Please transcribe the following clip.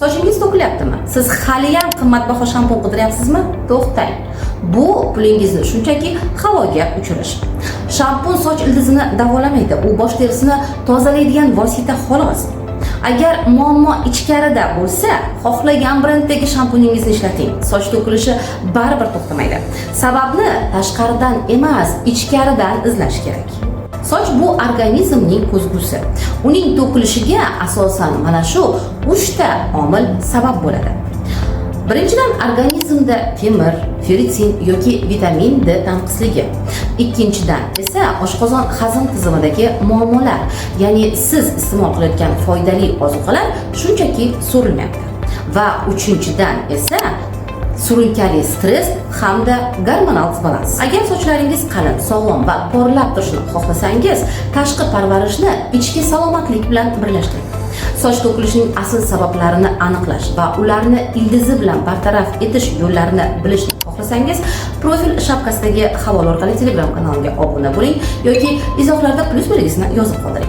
Sochingiz to'kilyaptimi? Siz hali ham qimmatbaho shampun qidiryapsizmi? To'xtang. Bu pulingizni shunchaki havoga uchirish. Shampun soch ildizini davolamaydi. U bosh terisini tozalaydigan vosita xolos. Agar muammo ichkarida bo'lsa, xohlagan branddagi shampuningizni ishlating. Soch to'kilishi baribir to'xtamaydi. Sababni tashqaridan emas, ichkaridan izlash kerak. Soch bu organizmning ko'zgusi. Uning to'kilishiga asosan mana shu 3 ta omil sabab bo'ladi. Birinchidan, organizmda temir, feritsin yoki vitamin D tanqisligi. Ikkinchidan esa oshqozon hazm tizimidagi muammolar, ya'ni siz iste'mol qilayotgan foydali ozuqalar shunchaki so'rilmayapti. Va uchinchidan esa surunkali stress hamda gormonal disbalans. Agar sochlaringiz qalin, sog'lom va porlab turishni xohlasangiz, tashqi parvarishni ichki salomatlik bilan birlashtiring. Soch to'kilishining asl sabablarini aniqlash va ularni ildizi bilan bartaraf etish yo'llarini bilishni xohlasangiz, profil shapkasidagi havola orqali Telegram kanalimga obuna bo'ling yoki izohlarda plus belgisini yozib qoldiring.